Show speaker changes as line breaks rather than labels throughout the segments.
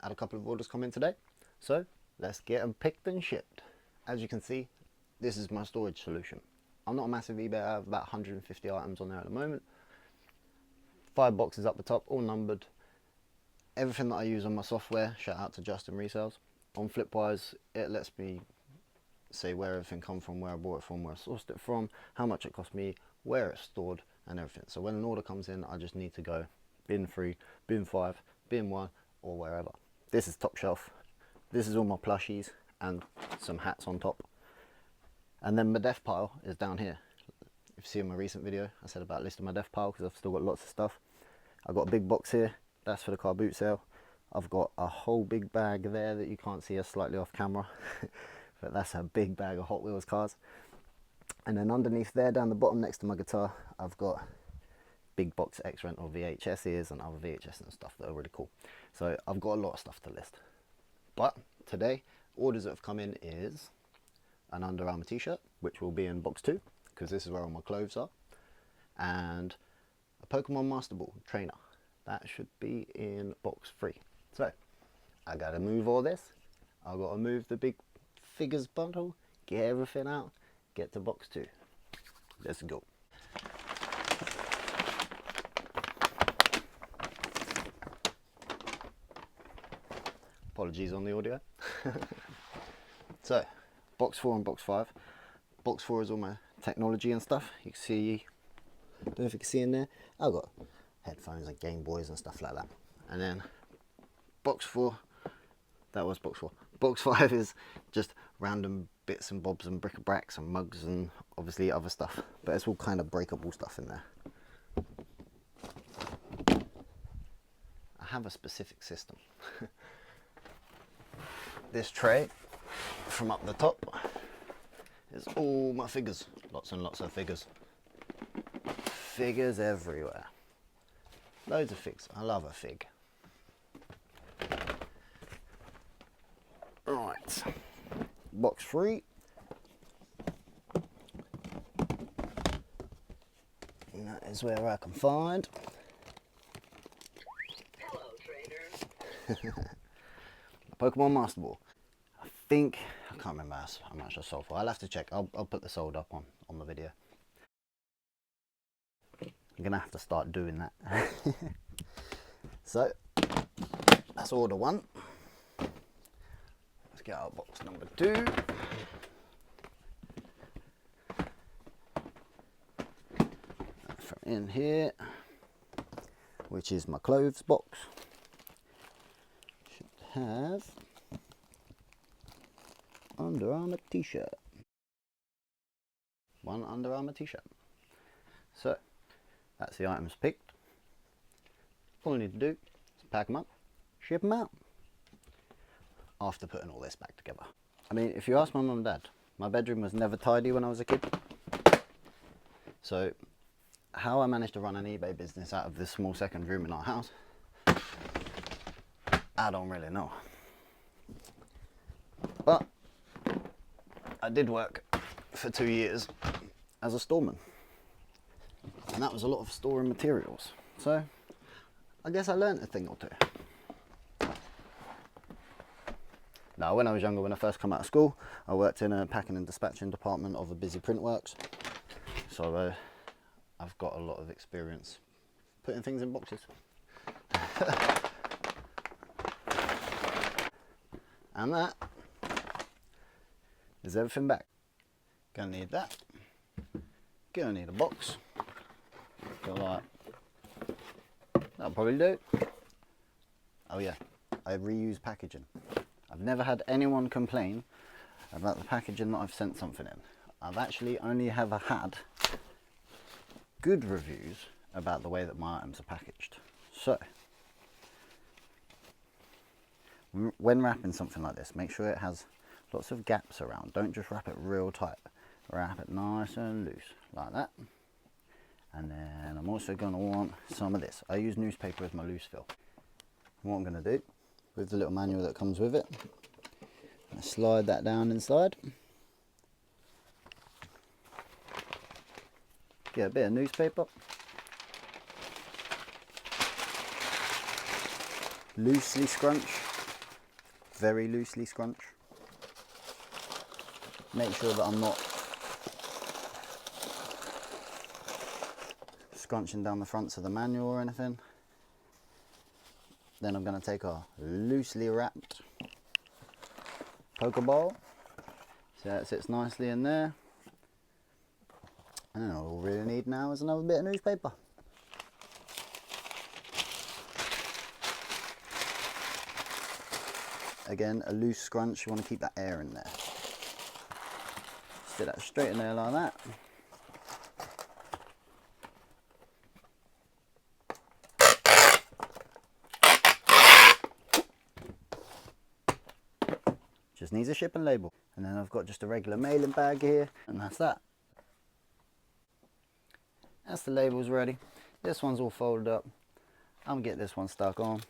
had a couple of orders come in today, so let's get them picked and shipped. As you can see, this is my storage solution. I'm not a massive eBay. I have about 150 items on there at the moment. 5 boxes up the top, all numbered. Everything that I use on my software, shout out to Justin Resells. On Flipwise, it lets me say where everything come from, where I bought it from, where I sourced it from, how much it cost me, where it's stored, and everything. So when an order comes in, I just need to go bin 3, bin 5, bin 1, or wherever. This is top shelf. This is all my plushies and some hats on top. And then my death pile is down here. If you see in my recent video, I said about listing my death pile because I've still got lots of stuff. I've got a big box here, that's for the car boot sale. I've got a whole big bag there that you can't see, us slightly off camera. But that's a big bag of Hot Wheels cars. And then underneath there, down the bottom next to my guitar, I've got big box X-Rental VHSs and other VHS and stuff that are really cool. So I've got a lot of stuff to list. But today, orders that have come in is an Under Armour t-shirt, which will be in box 2, because this is where all my clothes are. And a Pokemon Master Ball trainer. That should be in box 3. So, I gotta move all this. I've gotta move the big figures bundle, get everything out, get to box 2. Let's go. Apologies on the audio. So, box 4 and box 5. Box 4 is all my technology and stuff. You can see, I don't know if you can see in there, I've got headphones and Game Boys and stuff like that. And then box 4, that was box 4. Box 5 is just random bits and bobs and bric-a-bracs and mugs and obviously other stuff, but it's all kind of breakable stuff in there. I have a specific system. This tray from up the top is all my figures, lots and lots of figures. Figures everywhere. Loads of figs. I love a fig. Right, box 3. And that is where I can find.
Hello, trainer.
Pokemon Master Ball. I think, I can't remember how much I sold for. I'll have to check. I'll put the sold up on the video. I'm gonna have to start doing that. So that's order 1. Let's get out box number 2. From in here, which is my clothes box, should have Under Armour t-shirt. 1 Under Armour t-shirt. So that's the items picked. All I need to do is pack them up, ship them out. After putting all this back together. I mean, if you ask my mum and dad, my bedroom was never tidy when I was a kid. So how I managed to run an eBay business out of this small second room in our house, I don't really know. But I did work for 2 years as a storeman. And that was a lot of storing materials. So I guess I learned a thing or two. Now, when I was younger, when I first come out of school, I worked in a packing and dispatching department of a busy print works. So I've got a lot of experience putting things in boxes. And that is everything back. Gonna need that. Gonna need a box. Go like, that'll probably do. Oh yeah, I reuse packaging. I've never had anyone complain about the packaging that I've sent something in. I've actually only ever had good reviews about the way that my items are packaged. So, when wrapping something like this, make sure it has lots of gaps around. Don't just wrap it real tight. Wrap it nice and loose, like that. And then I'm also going to want some of this. I use newspaper as my loose fill. What I'm going to do, with the little manual that comes with it, I slide that down inside. Get a bit of newspaper. Loosely scrunch very loosely scrunch. Make sure that I'm not scrunching down the fronts of the manual or anything. Then I'm going to take a loosely wrapped poker ball, so that sits nicely in there. And all we really need now is another bit of newspaper. Again, a loose scrunch, you want to keep that air in there. Stick that straight in there like that. Just needs a shipping label. And then I've got just a regular mailing bag here, and that's that. That's the labels ready. This one's all folded up. I'm gonna get this one stuck on.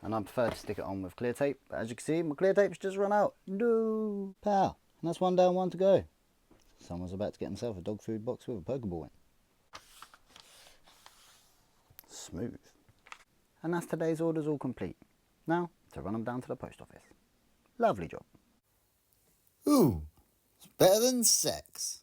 And I prefer to stick it on with clear tape, but as you can see, my clear tape's just run out. No! Pow! And that's one down, one to go. Someone's about to get himself a dog food box with a pokeball in. Smooth. And that's today's orders all complete. Now, to run them down to the post office. Lovely job.
Ooh, it's better than sex.